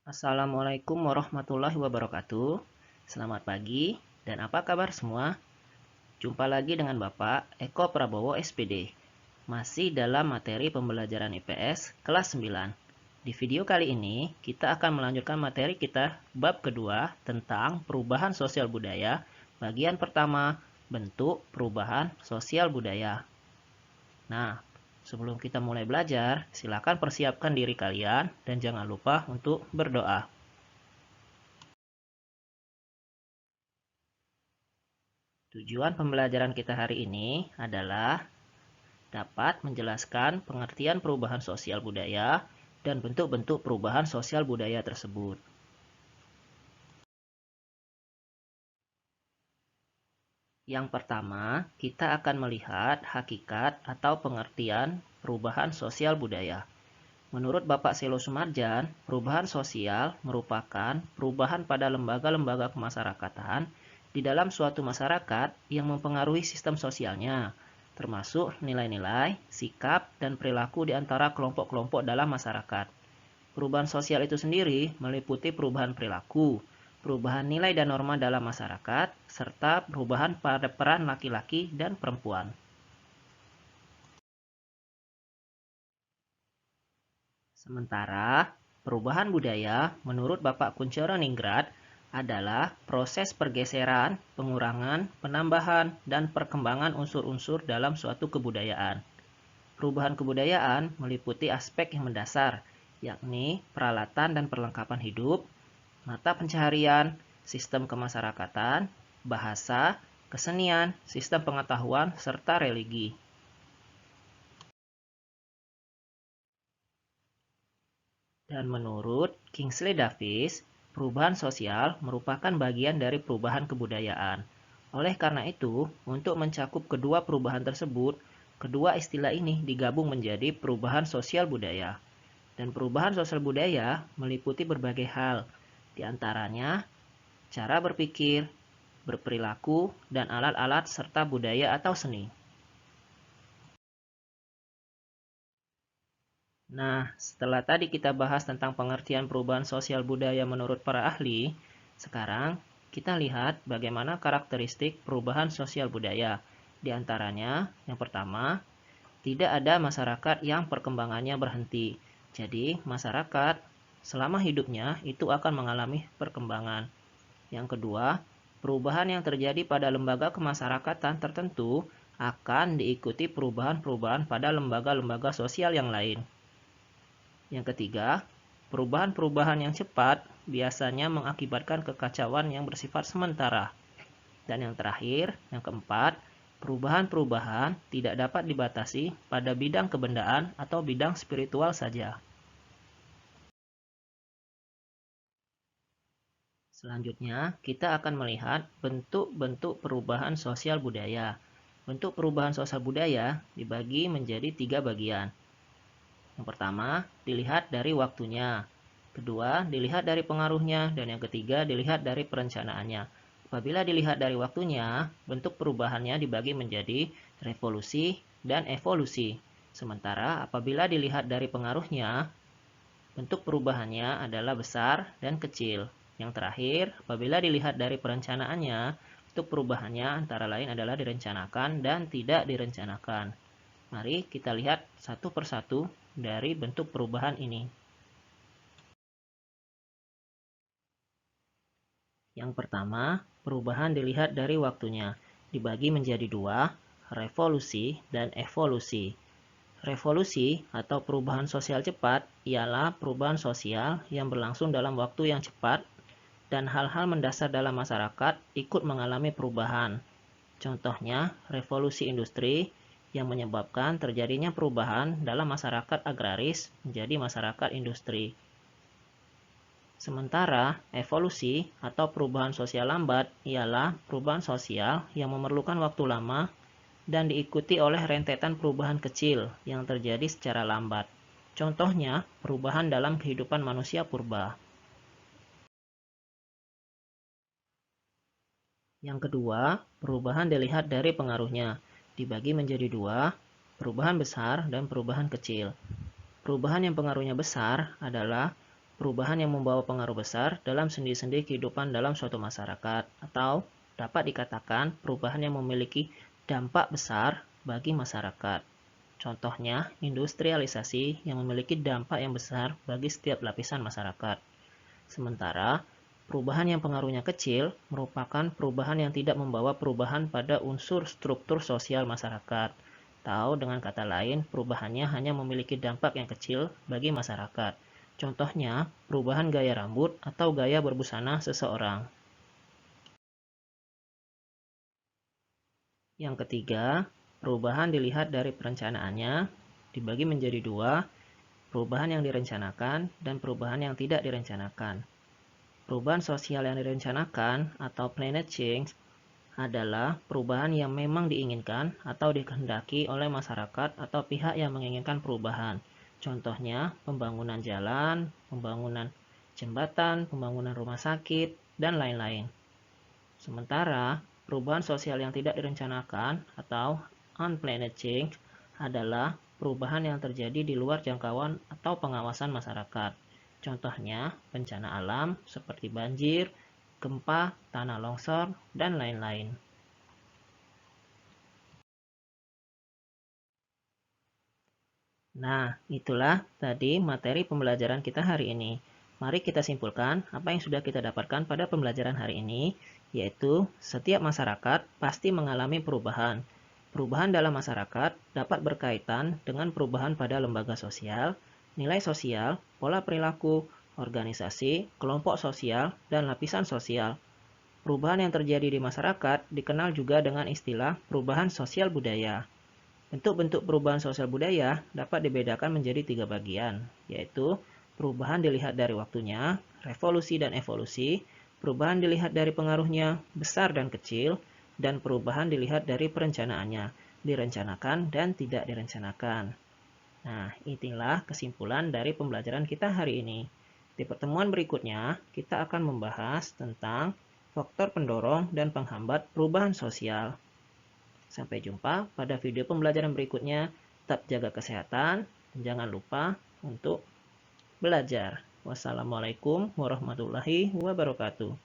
Assalamualaikum warahmatullahi wabarakatuh. Selamat pagi dan apa kabar semua? Jumpa lagi dengan Bapak Eko Prabowo SPD. Masih dalam materi pembelajaran IPS kelas 9. Di video kali ini kita akan melanjutkan materi kita bab kedua tentang perubahan sosial budaya, bagian pertama, bentuk perubahan sosial budaya. Nah, sebelum kita mulai belajar, silakan persiapkan diri kalian dan jangan lupa untuk berdoa. Tujuan pembelajaran kita hari ini adalah dapat menjelaskan pengertian perubahan sosial budaya dan bentuk-bentuk perubahan sosial budaya tersebut. Yang pertama, kita akan melihat hakikat atau pengertian perubahan sosial budaya. Menurut Bapak Selo Sumarjan, perubahan sosial merupakan perubahan pada lembaga-lembaga kemasyarakatan di dalam suatu masyarakat yang mempengaruhi sistem sosialnya, termasuk nilai-nilai, sikap, dan perilaku di antara kelompok-kelompok dalam masyarakat. Perubahan sosial itu sendiri meliputi perubahan perilaku, perubahan nilai dan norma dalam masyarakat, serta perubahan pada peran laki-laki dan perempuan. Sementara, perubahan budaya menurut Bapak Kuncoro Ningrat adalah proses pergeseran, pengurangan, penambahan, dan perkembangan unsur-unsur dalam suatu kebudayaan. Perubahan kebudayaan meliputi aspek yang mendasar, yakni peralatan dan perlengkapan hidup, mata pencaharian, sistem kemasyarakatan, bahasa, kesenian, sistem pengetahuan, serta religi. Dan menurut Kingsley Davis, perubahan sosial merupakan bagian dari perubahan kebudayaan. Oleh karena itu, untuk mencakup kedua perubahan tersebut, kedua istilah ini digabung menjadi perubahan sosial budaya. Dan perubahan sosial budaya meliputi berbagai hal, di antaranya cara berpikir, berperilaku, dan alat-alat serta budaya atau seni. Nah, setelah tadi kita bahas tentang pengertian perubahan sosial budaya menurut para ahli, sekarang kita lihat bagaimana karakteristik perubahan sosial budaya. Di antaranya, yang pertama, tidak ada masyarakat yang perkembangannya berhenti. Jadi, masyarakat selama hidupnya itu akan mengalami perkembangan. Yang kedua, perubahan yang terjadi pada lembaga kemasyarakatan tertentu akan diikuti perubahan-perubahan pada lembaga-lembaga sosial yang lain. Yang ketiga, perubahan-perubahan yang cepat biasanya mengakibatkan kekacauan yang bersifat sementara. Dan yang terakhir, yang keempat, perubahan-perubahan tidak dapat dibatasi pada bidang kebendaan atau bidang spiritual saja. Selanjutnya, kita akan melihat bentuk-bentuk perubahan sosial budaya. Bentuk perubahan sosial budaya dibagi menjadi 3 bagian. Yang pertama, dilihat dari waktunya. Kedua, dilihat dari pengaruhnya. Dan yang ketiga, dilihat dari perencanaannya. Apabila dilihat dari waktunya, bentuk perubahannya dibagi menjadi revolusi dan evolusi. Sementara apabila dilihat dari pengaruhnya, bentuk perubahannya adalah besar dan kecil. Yang terakhir, apabila dilihat dari perencanaannya, bentuk perubahannya antara lain adalah direncanakan dan tidak direncanakan. Mari kita lihat satu persatu dari bentuk perubahan ini. Yang pertama, perubahan dilihat dari waktunya. Dibagi menjadi dua, revolusi dan evolusi. Revolusi atau perubahan sosial cepat ialah perubahan sosial yang berlangsung dalam waktu yang cepat dan hal-hal mendasar dalam masyarakat ikut mengalami perubahan. Contohnya, revolusi industri yang menyebabkan terjadinya perubahan dalam masyarakat agraris menjadi masyarakat industri. Sementara, evolusi atau perubahan sosial lambat ialah perubahan sosial yang memerlukan waktu lama dan diikuti oleh rentetan perubahan kecil yang terjadi secara lambat. Contohnya, perubahan dalam kehidupan manusia purba. Yang kedua, perubahan dilihat dari pengaruhnya. Dibagi menjadi dua, perubahan besar dan perubahan kecil. Perubahan yang pengaruhnya besar adalah perubahan yang membawa pengaruh besar dalam sendi-sendi kehidupan dalam suatu masyarakat, atau dapat dikatakan perubahan yang memiliki dampak besar bagi masyarakat. Contohnya, industrialisasi yang memiliki dampak yang besar bagi setiap lapisan masyarakat. Sementara, perubahan yang pengaruhnya kecil merupakan perubahan yang tidak membawa perubahan pada unsur struktur sosial masyarakat. Atau dengan kata lain, perubahannya hanya memiliki dampak yang kecil bagi masyarakat. Contohnya, perubahan gaya rambut atau gaya berbusana seseorang. Yang ketiga, perubahan dilihat dari perencanaannya, dibagi menjadi dua, perubahan yang direncanakan dan perubahan yang tidak direncanakan. Perubahan sosial yang direncanakan atau planned change adalah perubahan yang memang diinginkan atau dikehendaki oleh masyarakat atau pihak yang menginginkan perubahan. Contohnya, pembangunan jalan, pembangunan jembatan, pembangunan rumah sakit, dan lain-lain. Sementara, perubahan sosial yang tidak direncanakan atau unplanned change adalah perubahan yang terjadi di luar jangkauan atau pengawasan masyarakat. Contohnya, bencana alam seperti banjir, gempa, tanah longsor, dan lain-lain. Nah, itulah tadi materi pembelajaran kita hari ini. Mari kita simpulkan apa yang sudah kita dapatkan pada pembelajaran hari ini, yaitu setiap masyarakat pasti mengalami perubahan. Perubahan dalam masyarakat dapat berkaitan dengan perubahan pada lembaga sosial, nilai sosial, pola perilaku, organisasi, kelompok sosial, dan lapisan sosial. Perubahan yang terjadi di masyarakat dikenal juga dengan istilah perubahan sosial budaya. Bentuk-bentuk perubahan sosial budaya dapat dibedakan menjadi 3 bagian, yaitu perubahan dilihat dari waktunya, revolusi dan evolusi, perubahan dilihat dari pengaruhnya, besar dan kecil, dan perubahan dilihat dari perencanaannya, direncanakan dan tidak direncanakan. Nah, inilah kesimpulan dari pembelajaran kita hari ini. Di pertemuan berikutnya, kita akan membahas tentang faktor pendorong dan penghambat perubahan sosial. Sampai jumpa pada video pembelajaran berikutnya. Tetap jaga kesehatan dan jangan lupa untuk belajar. Wassalamualaikum warahmatullahi wabarakatuh.